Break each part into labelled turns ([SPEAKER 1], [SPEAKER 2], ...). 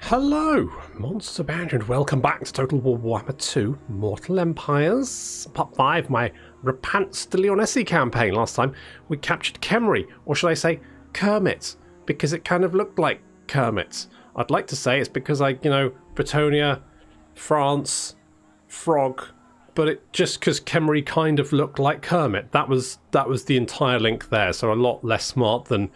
[SPEAKER 1] Hello, MonstersAbound, and welcome back to Total War Warhammer 2 Mortal Empires, Part 5, my Repanse de Lyonesse campaign. Last time we captured Khemri, or should I say Kermit, because it kind of looked like Kermit. I'd like to say it's because Bretonia, France, Frog, but it just because Khemri kind of looked like Kermit. That was the entire link there, so a lot less smart than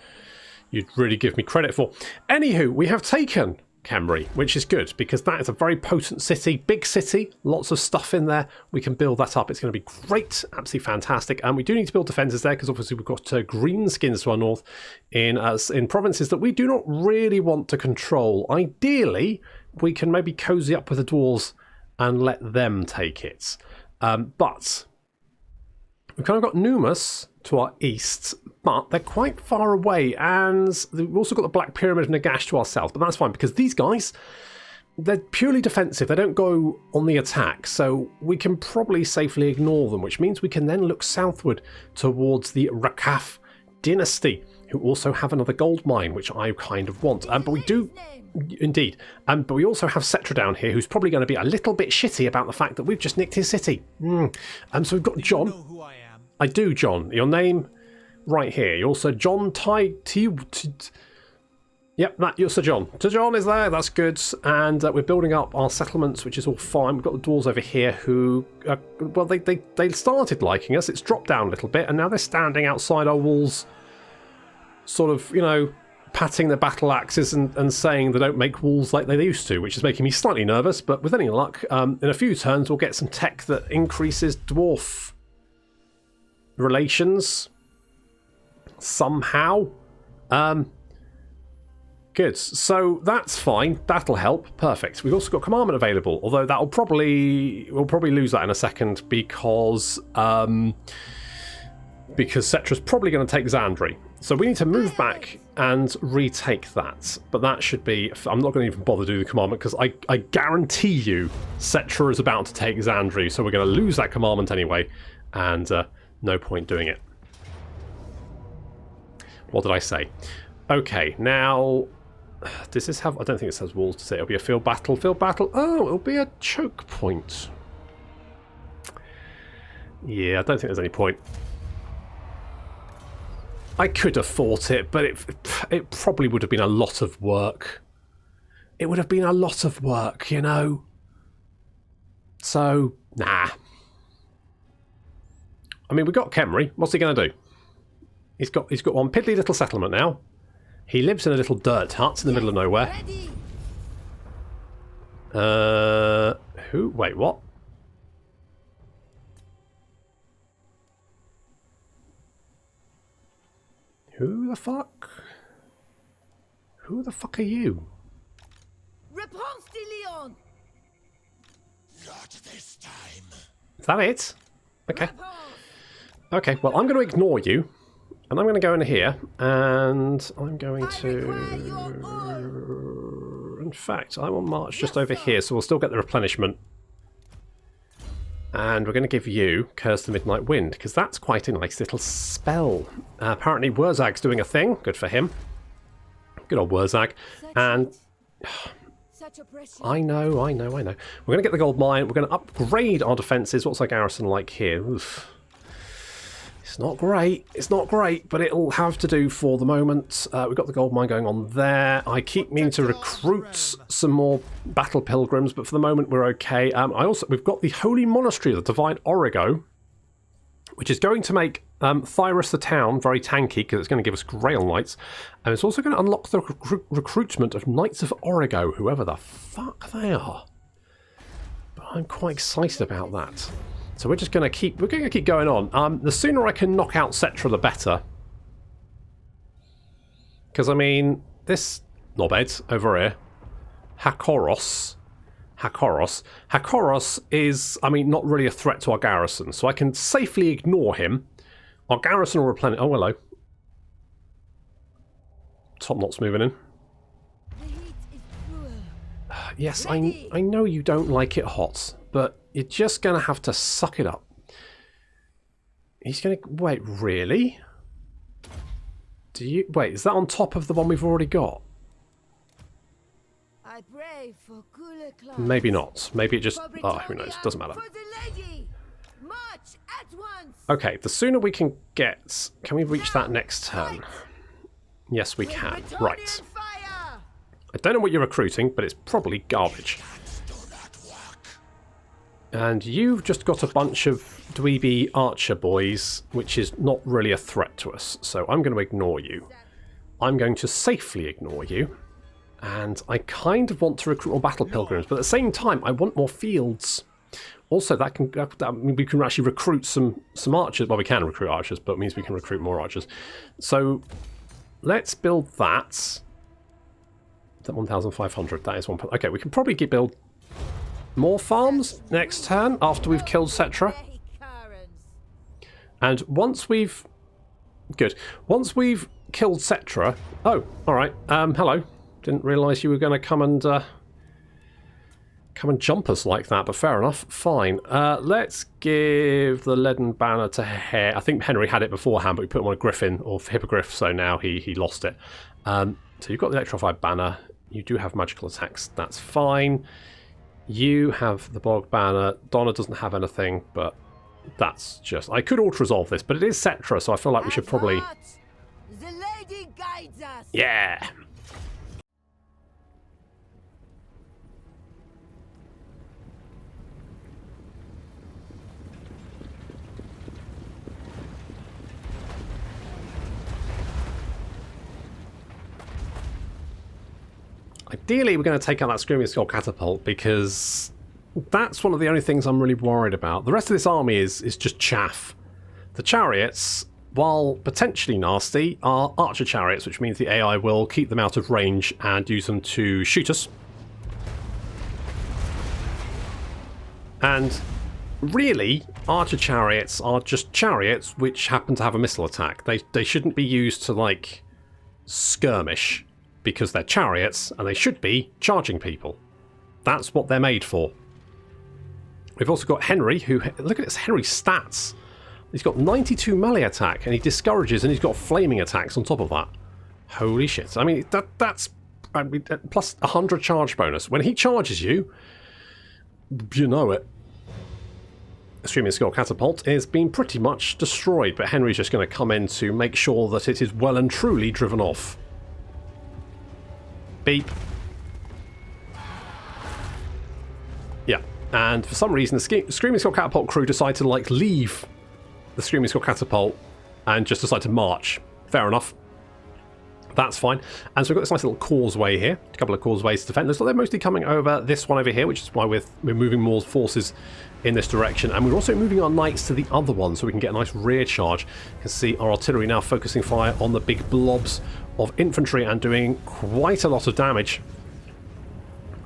[SPEAKER 1] you'd really give me credit for. Anywho, we have taken Khemri, which is good because that is a very potent city, big city, lots of stuff in there. We can build that up. It's going to be great, absolutely fantastic. And we do need to build defences there because obviously we've got greenskins to our north in provinces that we do not really want to control. Ideally, we can maybe cozy up with the dwarves and let them take it. But we've kind of got Numus to our east, but they're quite far away, and we've also got the Black Pyramid and Nagash to our south, but that's fine because these guys, they're purely defensive. They don't go on the attack, so we can probably safely ignore them, which means we can then look southward towards the Rakaf dynasty, who also have another gold mine, which I kind of want. But we do, indeed, but we also have Cetra down here, who's probably going to be a little bit shitty about the fact that we've just nicked his city. So we've got John.
[SPEAKER 2] You know who I am.
[SPEAKER 1] I do, John. Your name right here. You're Sir John Yep, you're Sir John. Sir John is there. That's good. And we're building up our settlements, which is all fine. We've got the dwarves over here who, well, they started liking us. It's dropped down a little bit, and now they're standing outside our walls, sort of, patting their battle axes and saying they don't make walls like they used to, which is making me slightly nervous. But with any luck, in a few turns, we'll get some tech that increases dwarf relations somehow. Good, so that's fine, that'll help. Perfect. We've also got commandment available, although we'll probably lose that in a second because Cetra's probably going to take Xandri, so we need to move back and retake that. But that should be, I'm not going to even bother doing the commandment because I guarantee you Cetra is about to take Xandri, so we're going to lose that commandment anyway, and no point doing it. What did I say? Okay, now, does this have... I don't think it has walls to say. It'll be a field battle. Field battle. Oh, it'll be a choke point. Yeah, I don't think there's any point. I could have fought it, but it probably would have been a lot of work. It would have been a lot of work, So, nah. I mean, we got Khemri. What's he going to do? He's got one piddly little settlement now. He lives in a little dirt hut in the middle of nowhere. Who? Wait, what? Who the fuck? Who the fuck are you?
[SPEAKER 3] Repanse de Lyonesse.
[SPEAKER 2] Not this time.
[SPEAKER 1] Is that it? Okay. Okay, well, I'm going to ignore you. And I'm going to go in here, and I'm going to... In fact, I will march just over here, so we'll still get the replenishment. And we're going to give you Curse the Midnight Wind, because that's quite a nice little spell. Apparently, Wurzag's doing a thing. Good for him. Good old Wurzag. And... I know. We're going to get the gold mine. We're going to upgrade our defences. What's our garrison like here? Oof. It's not great, but it'll have to do for the moment. We've got the gold mine going on there. I keep meaning to recruit some more battle pilgrims, but for the moment we're okay. We've got the Holy Monastery of the Divine Origo, which is going to make Thyrus the town very tanky because it's going to give us Grail Knights, and it's also going to unlock the recruitment of Knights of Origo, whoever the fuck they are. But I'm quite excited about that. So we're going to keep going on. The sooner I can knock out Cetra, the better. Because, I mean, this knobhead over here, Hakoros is, I mean, not really a threat to our garrison. So I can safely ignore him. Our garrison will replenish... Oh, hello. Top Knot's moving in. Yes, I know you don't like it hot, but... You're just going to have to suck it up. He's going to... Wait, really? Wait, is that on top of the one we've already got?
[SPEAKER 3] I pray for cooler climes.
[SPEAKER 1] Maybe not. Maybe it just...
[SPEAKER 3] For
[SPEAKER 1] Oh, who knows?
[SPEAKER 3] Britannia,
[SPEAKER 1] Doesn't matter.
[SPEAKER 3] For the lady. March at once.
[SPEAKER 1] Okay, the sooner we can get... Can we reach that next turn? Yes, we can. Right.
[SPEAKER 3] Fire.
[SPEAKER 1] I don't know what you're recruiting, but it's probably garbage. And you've just got a bunch of dweeby archer boys, which is not really a threat to us. So I'm going to ignore you. I'm going to safely ignore you. And I kind of want to recruit more battle pilgrims, but at the same time, I want more fields. Also, we can actually recruit some archers. Well, we can recruit archers, but it means we can recruit more archers. So let's build that. Is that 1,500? That is one. Okay, we can probably build more farms next turn after we've killed Cetra. And once we've... Good. Once we've killed Cetra... Oh, alright. Hello. Didn't realise you were going to come and jump us like that, but fair enough. Fine. Let's give the leaden banner to Hare. I think Henry had it beforehand, but we put him on a griffin or hippogriff, so now he lost it. So you've got the electrified banner. You do have magical attacks. That's fine. You have the bog banner. Donna doesn't have anything, but that's just... I could auto-resolve this, but it is Settra, so I feel like we should probably...
[SPEAKER 3] The lady guides us.
[SPEAKER 1] Yeah! Ideally, we're going to take out that Screaming Skull Catapult, because that's one of the only things I'm really worried about. The rest of this army is just chaff. The chariots, while potentially nasty, are archer chariots, which means the AI will keep them out of range and use them to shoot us. And really, archer chariots are just chariots which happen to have a missile attack. They shouldn't be used to, like, skirmish, because they're chariots, and they should be charging people. That's what they're made for. We've also got Henry, who... Look at this Henry's stats. He's got 92 melee attack, and he discourages, and he's got flaming attacks on top of that. Holy shit. I mean, that's... I mean, plus 100 charge bonus. When he charges you, you know it. Screaming Skull Catapult is being pretty much destroyed, but Henry's just going to come in to make sure that it is well and truly driven off. Beep. Yeah, and for some reason the Screaming Skull Catapult crew decide to, like, leave the Screaming Skull Catapult and just decide to march. Fair enough. That's fine. And so we've got this nice little causeway here. A couple of causeways to defend. They're mostly coming over this one over here, which is why we're moving more forces in this direction. And we're also moving our knights to the other one so we can get a nice rear charge. You can see our artillery now focusing fire on the big blobs of infantry and doing quite a lot of damage.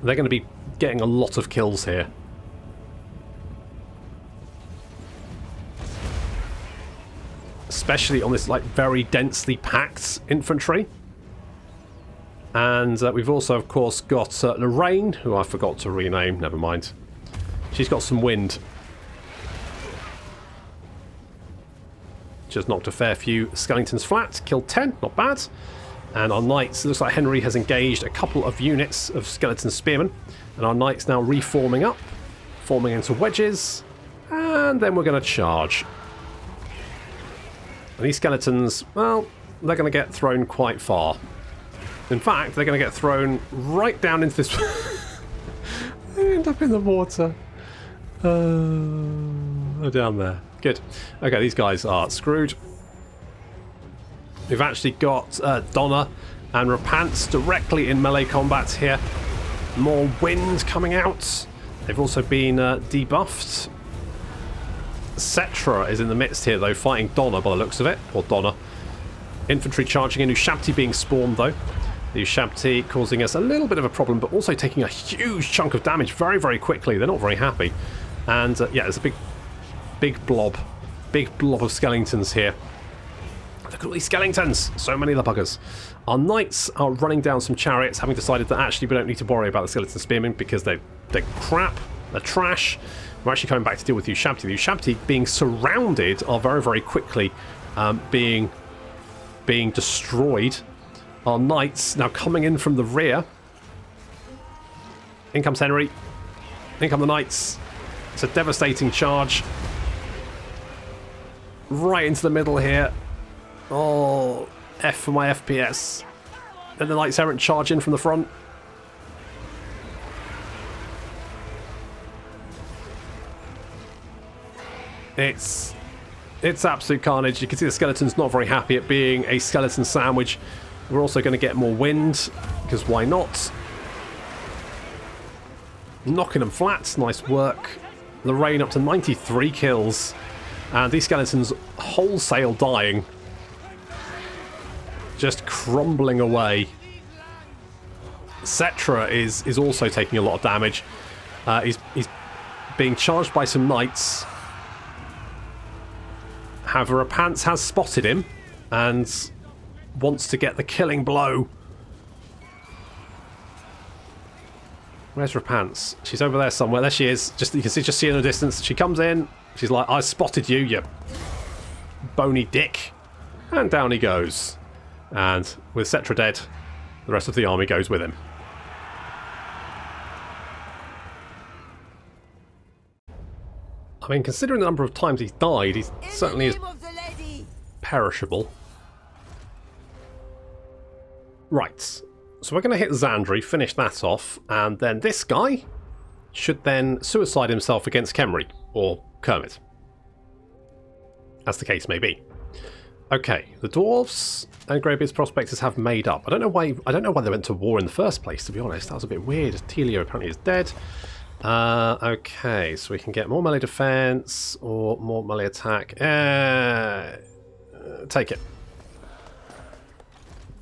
[SPEAKER 1] They're going to be getting a lot of kills here. Especially on this, like, very densely packed infantry. And we've also, of course, got Lorraine, who I forgot to rename. Never mind. She's got some wind. Just knocked a fair few skeletons flat. Killed 10. Not bad. And our knights, it looks like Henry has engaged a couple of units of skeleton spearmen. And our knights now reforming up. Forming into wedges. And then we're going to charge. And these skeletons, well, they're going to get thrown quite far. In fact, they're going to get thrown right down into this... They end up in the water. Down there. Good. Okay, these guys are screwed. We've actually got Donna and Repanse directly in melee combat here. More wind coming out. They've also been debuffed. Cetra is in the midst here, though, fighting Donna by the looks of it. Or Donna. Infantry charging in. Ushabti being spawned, though. The Ushabti causing us a little bit of a problem, but also taking a huge chunk of damage very, very quickly. They're not very happy. And, yeah, there's a big blob. Big blob of skeletons here. Look at all these skeletons! So many of the buggers. Our knights are running down some chariots, having decided that actually we don't need to worry about the skeleton spearmen because they're crap, they're trash. We're actually coming back to deal with the Ushabti. The Ushabti being surrounded are very, very quickly being destroyed. Our knights now coming in from the rear. In comes Henry. In come the Knights. It's a devastating charge. Right into the middle here. Oh, F for my FPS. Then the Knights Errant charge in from the front. It's absolute carnage. You can see the skeleton's not very happy at being a skeleton sandwich. We're also going to get more wind, because why not? Knocking them flat. Nice work. Lorraine up to 93 kills. And these skeletons wholesale dying. Just crumbling away. Cetra is also taking a lot of damage. He's being charged by some knights. However, Repanse has spotted him and wants to get the killing blow. Where's Repanse? She's over there somewhere. There she is. You can just see in the distance. She comes in. She's like, I spotted you, you bony dick. And down he goes. And with Cetra dead, the rest of the army goes with him. I mean, considering the number of times he's died, he certainly is perishable. Right. So we're going to hit Zandri, finish that off, and then this guy should then suicide himself against Khemri, or Kermit, as the case may be. Okay, the dwarves and Greybeard's prospectors have made up. I don't know why they went to war in the first place, to be honest. That was a bit weird. Telio apparently is dead. Okay, so we can get more melee defense or more melee attack. Take it.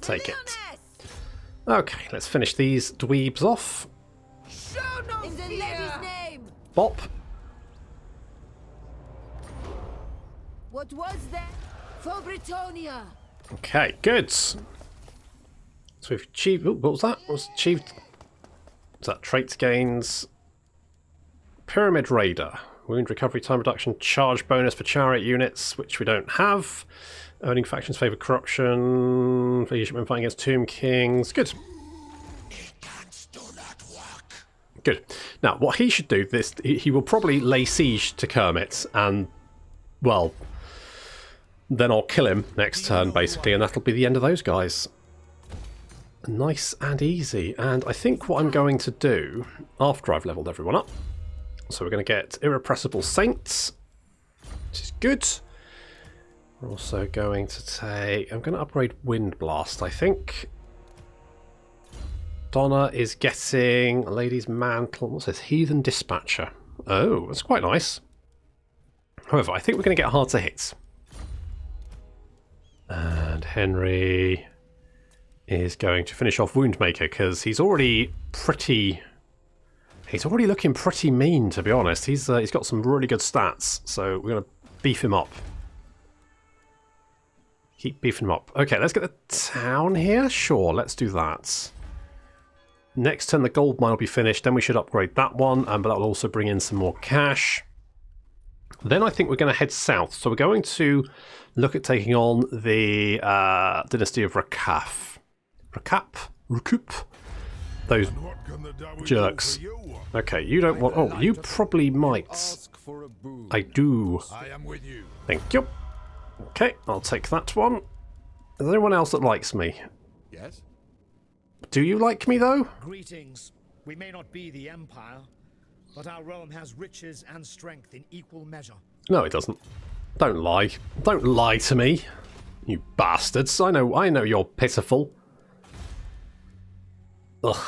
[SPEAKER 1] Take it. Okay, let's finish these dweebs off.
[SPEAKER 3] In the lady's name.
[SPEAKER 1] Bop.
[SPEAKER 3] What was that? For Britannia.
[SPEAKER 1] Okay, good. So we've achieved... Ooh, what was that? What was achieved? Was that traits gains? Pyramid Raider. Wound recovery time reduction. Charge bonus for chariot units, which we don't have. Owning factions favour corruption. Leadership when fighting against Tomb Kings. Good. Good. Now, what he should do, he will probably lay siege to Kermit, and, well, then I'll kill him next turn, basically, and that'll be the end of those guys. Nice and easy. And I think what I'm going to do, after I've leveled everyone up, so we're going to get Irrepressible Saints, which is good. We're also going to take... I'm going to upgrade Wind Blast, I think. Donna is getting a Lady's Mantle. What's this? Heathen Dispatcher. Oh, that's quite nice. However, I think we're going to get hard to hit. And Henry is going to finish off Woundmaker because he's already looking pretty mean, to be honest. He's got some really good stats, so we're going to beef him up. Keep beefing him up. Okay, let's get the town here. Sure, let's do that. Next turn, the gold mine will be finished. Then we should upgrade that one, but that will also bring in some more cash. Then I think we're going to head south. So we're going to look at taking on the dynasty of Recoup. Those jerks. Okay, you don't want... Oh, you probably might. I do. Thank you. Okay, I'll take that one. Is there anyone else that likes me?
[SPEAKER 2] Yes?
[SPEAKER 1] Do you like me, though?
[SPEAKER 4] Greetings. We may not be the Empire, but our realm has riches and strength in equal measure.
[SPEAKER 1] No, it doesn't. Don't lie. Don't lie to me, you bastards. I know you're pitiful. Ugh,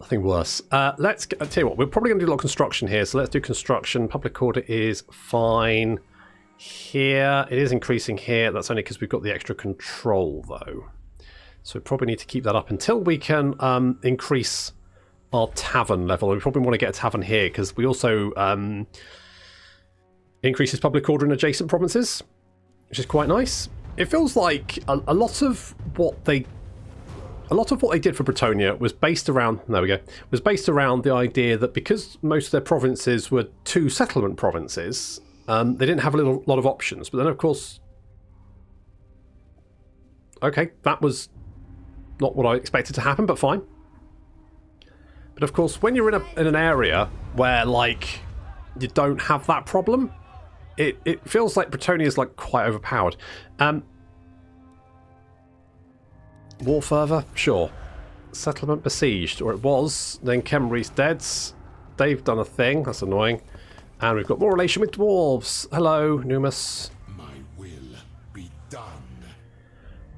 [SPEAKER 1] nothing worse. Let's I'll tell you what, we're probably going to do a lot of construction here, so let's do construction. Public order is fine here. It is increasing here. That's only because we've got the extra control, though. So we probably need to keep that up until we can increase our tavern level. We probably want to get a tavern here because we also increases public order in adjacent provinces, which is quite nice. It feels like a lot of what they did for Bretonnia was based around the idea that because most of their provinces were two settlement provinces, they didn't have a lot of options. But then, of course, okay, that was not what I expected to happen, but fine. But But of course, when you're in an area where, like, you don't have that problem, it feels like Bretonnia is, like, quite overpowered. War further? Sure. Settlement besieged, or it was. Then Khemri's dead. They've done a thing. That's annoying. And we've got more relation with dwarves. Hello, Numus.
[SPEAKER 2] My will be done.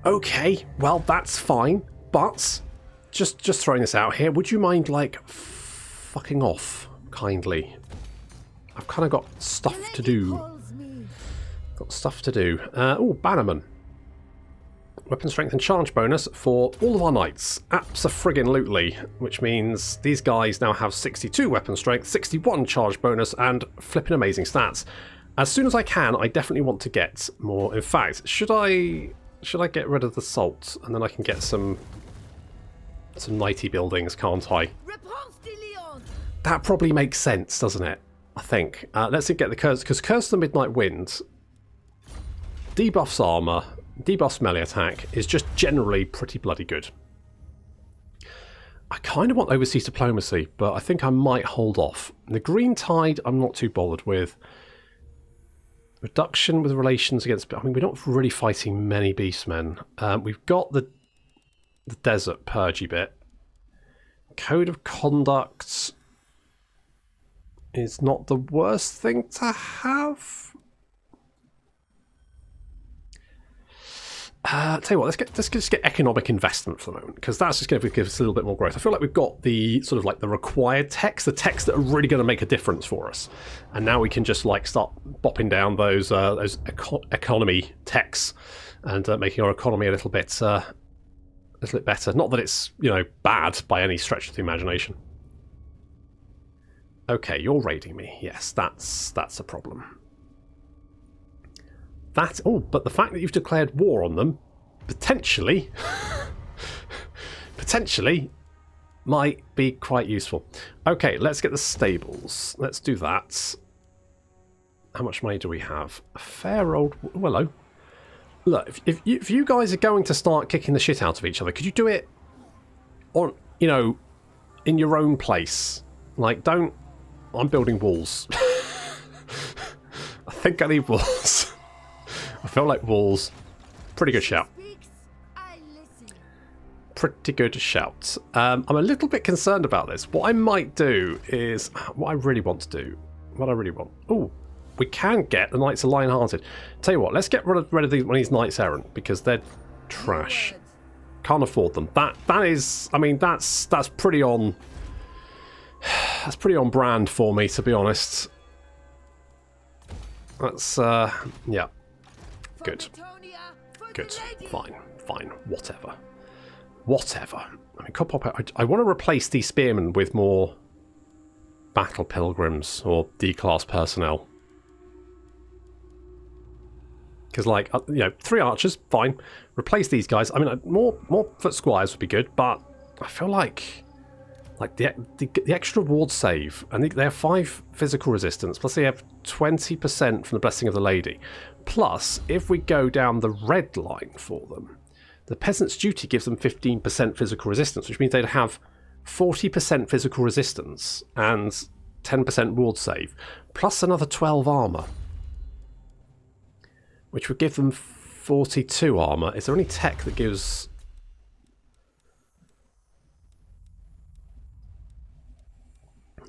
[SPEAKER 1] Okay, well, that's fine. But, just throwing this out here, would you mind, like, fucking off, kindly? I've kind of got stuff to do. Got stuff to do. Oh, Bannerman. Weapon strength and charge bonus for all of our knights. Abso-friggin-lutely, which means these guys now have 62 weapon strength, 61 charge bonus, and flipping amazing stats. As soon as I can, I definitely want to get more. In fact, should I get rid of the salt, and then I can get some knighty buildings, can't I?
[SPEAKER 3] Repanse de Lyonesse.
[SPEAKER 1] That probably makes sense, doesn't it? I think. Let's get the Curse, because Curse of the Midnight Wind debuffs armor, debuffs melee attack, is just generally pretty bloody good. I kind of want overseas diplomacy, but I think I might hold off. The Green Tide, I'm not too bothered with. Reduction with relations against... I mean, we're not really fighting many beastmen. We've got the desert purgy bit. Code of conduct is not the worst thing to have. Tell you what, let's just get economic investment for the moment, because that's just going to give us a little bit more growth. I feel like we've got the sort of like the required techs, the techs that are really going to make a difference for us, and now we can just like start bopping down those economy techs and making our economy a little bit better. Not that it's, you know, bad by any stretch of the imagination. Okay, you're raiding me. Yes, that's a problem. But the fact that you've declared war on them, potentially might be quite useful. Okay, let's get the stables. Let's do that. How much money do we have? A fair old... Hello. Look, if you guys are going to start kicking the shit out of each other, could you do it on, you know, in your own place? Like, don't... I'm building walls. I think I need walls. I feel like walls. Pretty good shout. Pretty good shout. I'm a little bit concerned about this. What I might do is... What I really want to do... Oh, we can get the Knights of Lionhearted. Tell you what, let's get rid of one of these Knights Errant, because they're trash. Can't afford them. That is... I mean, that's pretty on... That's pretty on brand for me, to be honest. That's... yeah. Good. Good. Fine. Whatever. I mean, I want to replace these spearmen with more battle pilgrims or D-class personnel. Because, like, you know, 3 archers, fine. Replace these guys. I mean, more foot squires would be good, but I feel like the extra ward save, and they have 5 physical resistance, plus they have 20% from the Blessing of the Lady. Plus, if we go down the red line for them, the Peasant's Duty gives them 15% physical resistance, which means they'd have 40% physical resistance and 10% ward save, plus another 12 armour, which would give them 42 armour. Is there any tech that gives...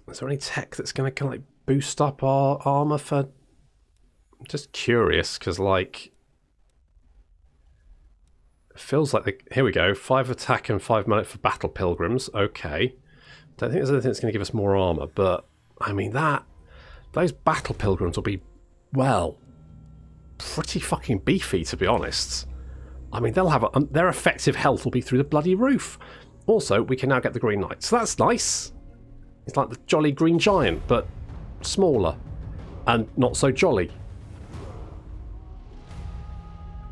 [SPEAKER 1] Is there any tech that's going to kind of like boost up our armour for... I'm just curious, because, like... It feels like... Here we go. 5 attack and 5 melee for battle pilgrims. Okay. Don't think there's anything that's going to give us more armour, but... I mean, those battle pilgrims will be, well, pretty fucking beefy, to be honest. I mean, they'll have... their effective health will be through the bloody roof. Also, we can now get the Green Knight. So that's nice. It's like the Jolly Green Giant, but smaller. And not so jolly.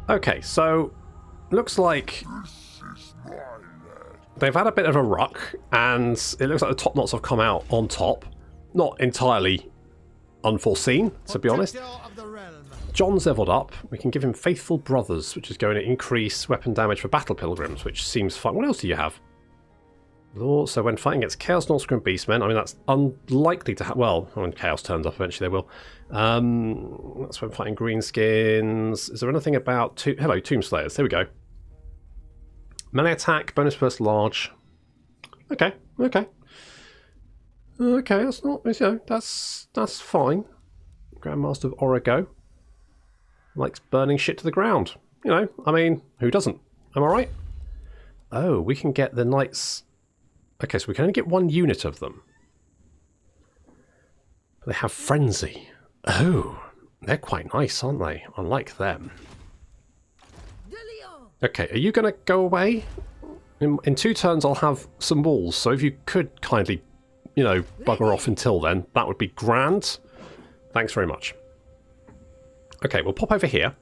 [SPEAKER 1] Okay, so... Looks like... They've had a bit of a ruck, and it looks like the top knots have come out on top. Not entirely unforeseen, to be honest. John's leveled up. We can give him Faithful Brothers, which is going to increase weapon damage for battle pilgrims, which seems fun. What else do you have? So when fighting against Chaos Northscream Beastmen, I mean, that's unlikely to happen. Well, when Chaos turns up, eventually they will. That's when fighting Greenskins. Is there anything about... Hello, Tombslayers. There we go. Melee attack, bonus first large. Okay, okay. Okay, that's not... You know, that's fine. Grandmaster of Origo. Likes burning shit to the ground. You know, I mean, who doesn't? Am I right? Oh, we can get the Knights... Okay, so we can only get one unit of them. But they have Frenzy. Oh, they're quite nice, aren't they? I like them. Okay, are you going to go away? In 2 turns, I'll have some walls, so if you could kindly, you know, bugger off until then, that would be grand. Thanks very much. Okay, we'll pop over here,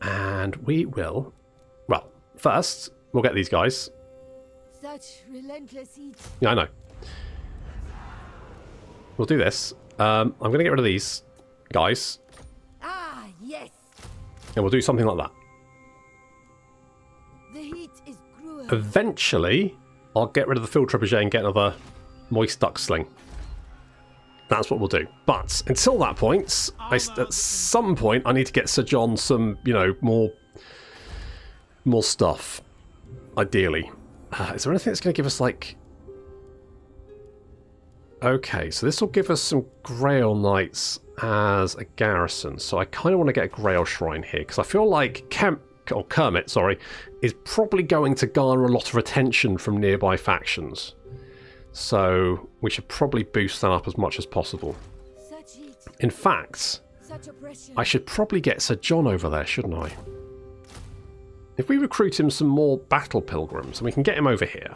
[SPEAKER 1] and we will... Well, first, we'll get these guys.
[SPEAKER 3] Such relentless heat.
[SPEAKER 1] Yeah, I know. We'll do this. I'm going to get rid of these guys.
[SPEAKER 3] Ah, yes.
[SPEAKER 1] And we'll do something like that.
[SPEAKER 3] The heat is cruel.
[SPEAKER 1] Eventually, I'll get rid of the field trebuchet and get another moist duck sling. That's what we'll do. But until that point, at some point, I need to get Sir John some, you know, more stuff. Ideally. Is there anything that's going to give us, like... Okay, so this will give us some Grail Knights as a garrison. So I kind of want to get a Grail Shrine here, because I feel like Kermit, sorry, is probably going to garner a lot of attention from nearby factions. So we should probably boost that up as much as possible. In fact, I should probably get Sir John over there, shouldn't I? If we recruit him some more battle pilgrims, and we can get him over here,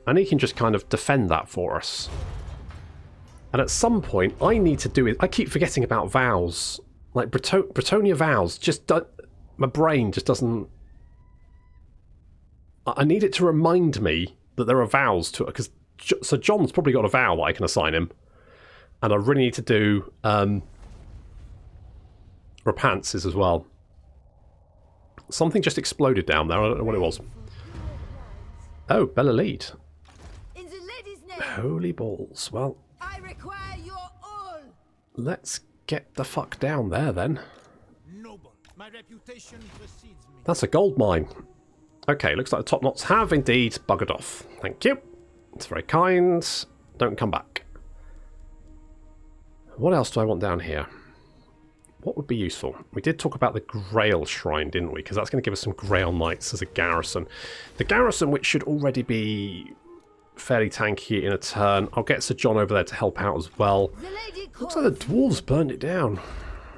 [SPEAKER 1] and he can just kind of defend that for us. And at some point, I need to do it. I keep forgetting about vows. Like Bretonia vows. My brain just doesn't... I need it to remind me that there are vows to it, because Sir John's probably got a vow that I can assign him. And I really need to do repanses as well. Something just exploded down there. I don't know what it was. Oh, Bella Lead.
[SPEAKER 3] In the lady's name.
[SPEAKER 1] Holy balls. Well,
[SPEAKER 3] I require your all.
[SPEAKER 1] Let's get the fuck down there then.
[SPEAKER 4] Noble, my reputation precedes me.
[SPEAKER 1] That's a gold mine. Okay, looks like the top knots have indeed buggered off. Thank you. It's very kind. Don't come back. What else do I want down here? What would be useful? We did talk about the Grail Shrine, didn't we? Because that's going to give us some Grail Knights as a garrison. The garrison, which should already be fairly tanky in a turn. I'll get Sir John over there to help out as well. Looks like the dwarves burned it down.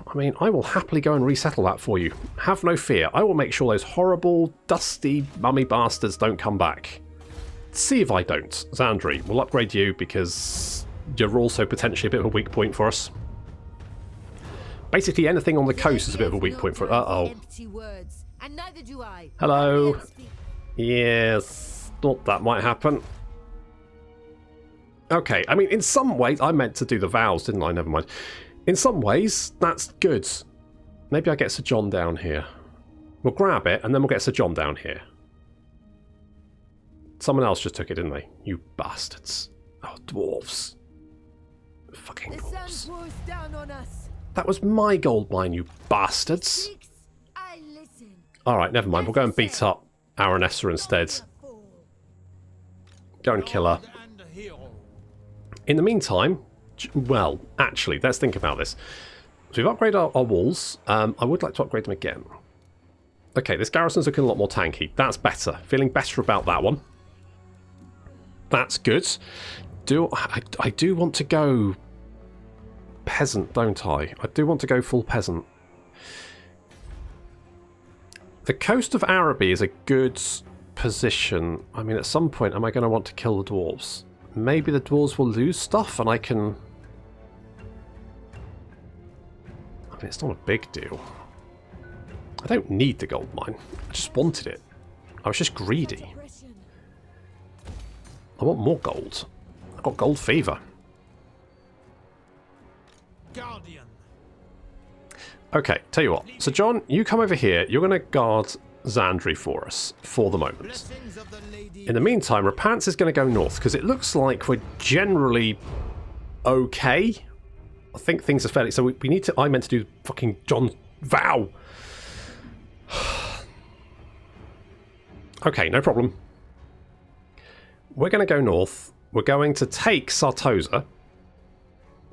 [SPEAKER 1] I mean, I will happily go and resettle that for you. Have no fear. I will make sure those horrible, dusty, mummy bastards don't come back. See if I don't. Zandri, we'll upgrade you because you're also potentially a bit of a weak point for us. Basically, anything on the coast is a bit of a weak point for... Uh-oh. Hello. Yes, thought that might happen. Okay, I mean, in some ways, I meant to do the vows, didn't I? Never mind. In some ways, that's good. Maybe I get Sir John down here. We'll grab it, and then we'll get Sir John down here. Someone else just took it, didn't they? You bastards. Oh, dwarves. Fucking dwarves. That was my gold mine, you bastards. Alright, never mind. We'll go and beat up Aranessa instead. Go and kill her. In the meantime, well, actually, let's think about this. So we've upgraded our walls. I would like to upgrade them again. Okay, this garrison's looking a lot more tanky. That's better. Feeling better about that one. That's good. I do want to go peasant, don't I? I do want to go full peasant. The coast of Araby is a good position. I mean, at some point, am I going to want to kill the dwarves? Maybe the dwarves will lose stuff and I can... I mean, it's not a big deal. I don't need the gold mine. I just wanted it. I was just greedy. I want more gold. I've got gold fever. Okay, tell you what. So, John, you come over here. You're going to guard Zandri for us, for the moment.
[SPEAKER 4] Blessings of the lady.
[SPEAKER 1] In the meantime, Repanse is going to go north, because it looks like we're generally okay. I think things are fairly... So we need to... I meant to do fucking John's vow. Okay, no problem. We're going to go north. We're going to take Sartosa,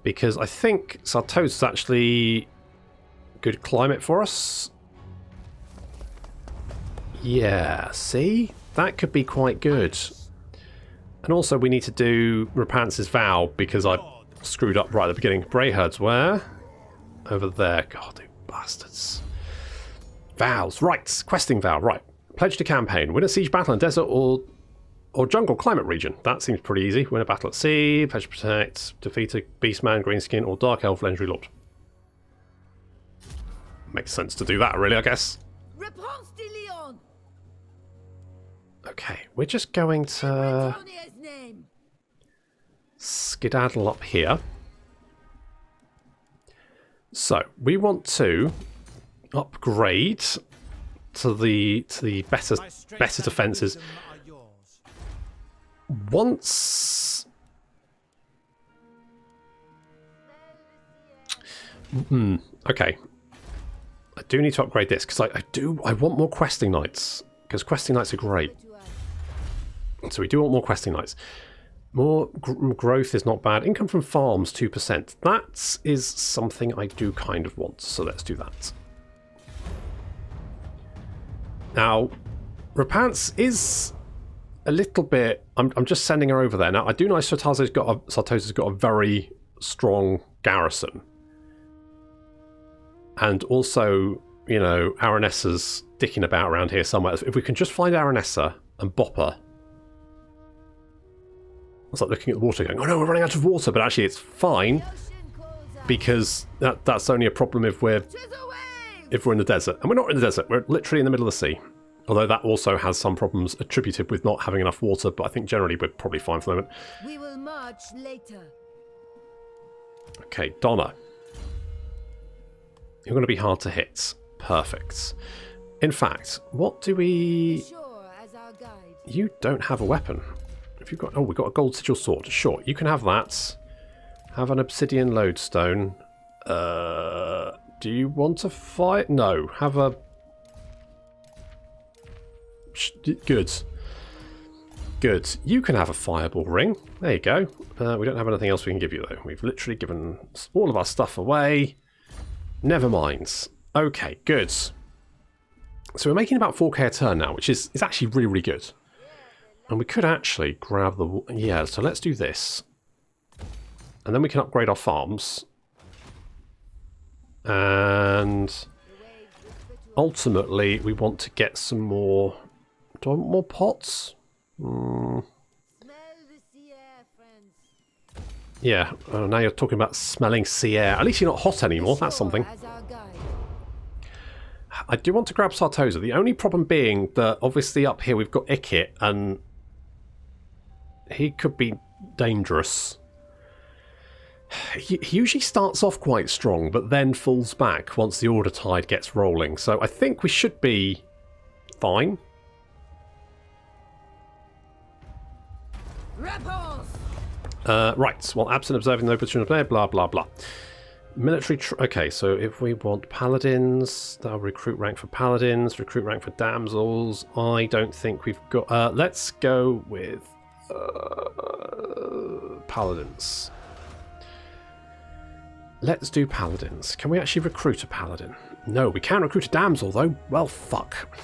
[SPEAKER 1] because I think Sartosa is actually good climate for us. Yeah, see? That could be quite good. And also we need to do Repanse's vow, because I screwed up right at the beginning. Brayherds, where? Over there. God, you bastards. Vows, right. Questing vow, right. Pledge to campaign. Win a siege battle in desert or jungle climate region. That seems pretty easy. Win a battle at sea. Pledge to protect. Defeat a beastman, greenskin, or dark elf legendary lord. Makes sense to do that, really, I guess.
[SPEAKER 3] Repanse de Lyonesse.
[SPEAKER 1] Okay, we're just going to
[SPEAKER 3] Antonia's name.
[SPEAKER 1] skedaddle up here. So we want to upgrade to the better defenses. Once okay. I do need to upgrade this because I want more questing knights, because questing knights are great. So we do want more questing knights. More growth is not bad. Income from farms 2%. That is something I do kind of want. So let's do that. Now, Repanse is a little bit... I'm just sending her over there. Now, I do know Sartosa's got a very strong garrison. And also, you know, Aranessa's dicking about around here somewhere. If we can just find Aranessa and bop her. It's like looking at the water going, oh no, we're running out of water. But actually, it's fine, because that's only a problem if we're in the desert. And we're not in the desert. We're literally in the middle of the sea. Although that also has some problems attributed with not having enough water. But I think generally we're probably fine for the moment.
[SPEAKER 3] We will march later.
[SPEAKER 1] Okay, Donna. You're going to be hard to hit. Perfect. In fact, what do we...
[SPEAKER 3] Sure as our guide.
[SPEAKER 1] You don't have a weapon. Have you got... Oh, we've got a gold sigil sword. Sure, you can have that. Have an obsidian lodestone. Do you want to fight? No. Have a... Good. Good. You can have a fireball ring. There you go. We don't have anything else we can give you, though. We've literally given all of our stuff away. Never mind. Okay, good. So we're making about 4k a turn now, which is actually really, really good. And we could actually grab the... Yeah, so let's do this. And then we can upgrade our farms. And ultimately, we want to get some more... Do I want more pots?
[SPEAKER 3] Smell the sea air, friends.
[SPEAKER 1] Yeah, now you're talking about smelling sea air. At least you're not hot anymore, that's something.
[SPEAKER 3] As our guide.
[SPEAKER 1] I do want to grab Sartosa. The only problem being that obviously up here we've got Ikit, and he could be dangerous. He usually starts off quite strong, but then falls back once the order tide gets rolling. So I think we should be fine.
[SPEAKER 3] Repanse.
[SPEAKER 1] Right, well, absent observing no opportunity player, blah, blah, blah. Military... Okay, so if we want paladins, that'll recruit rank for paladins, recruit rank for damsels. I don't think we've got... let's go with paladins. Let's do paladins. Can we actually recruit a paladin? No, we can recruit a damsel, though. Well, fuck.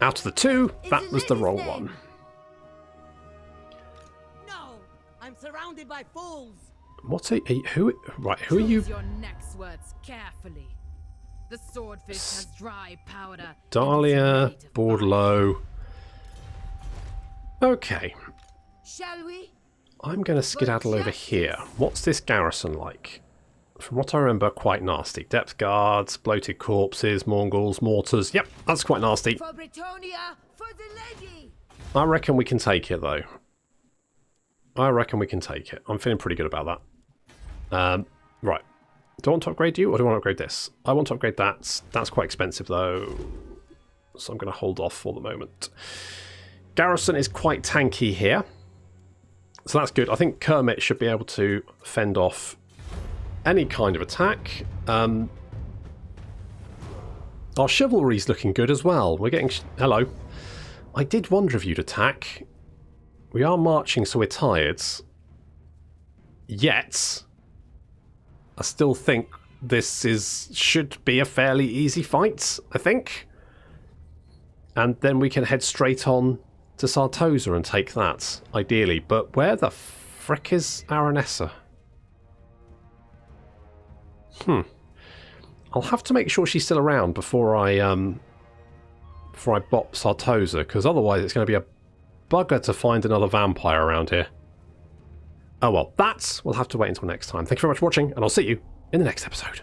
[SPEAKER 1] Out of the two, that was the wrong one.
[SPEAKER 5] No, I'm surrounded by fools.
[SPEAKER 1] What are you... Who... Right, who are you...
[SPEAKER 5] Choose your next words carefully. The swordfish has dry powder.
[SPEAKER 1] Dahlia, Bordeaux. Okay.
[SPEAKER 3] Shall we?
[SPEAKER 1] I'm going to skedaddle over here. What's this garrison like? From what I remember, quite nasty. Depth guards, bloated corpses, Mongols, mortars. Yep, that's quite nasty.
[SPEAKER 3] For Britannia, for the lady.
[SPEAKER 1] I reckon we can take it, though. I reckon we can take it. I'm feeling pretty good about that. Right. Do I want to upgrade you, or do I want to upgrade this? I want to upgrade that. That's quite expensive, though. so I'm going to hold off for the moment. Garrison is quite tanky here, so that's good. I think Kermit should be able to fend off any kind of attack. Our chivalry's looking good as well. We're getting... Hello. I did wonder if you'd attack. We are marching, so we're tired. Yet, I still think this should be a fairly easy fight, I think. And then we can head straight on to Sartosa and take that, ideally. But where the frick is Aranessa? I'll have to make sure she's still around before I bop Sartosa, because otherwise it's going to be a bugger to find another vampire around here. Oh well, we'll have to wait until next time. Thank you very much for watching, and I'll see you in the next episode.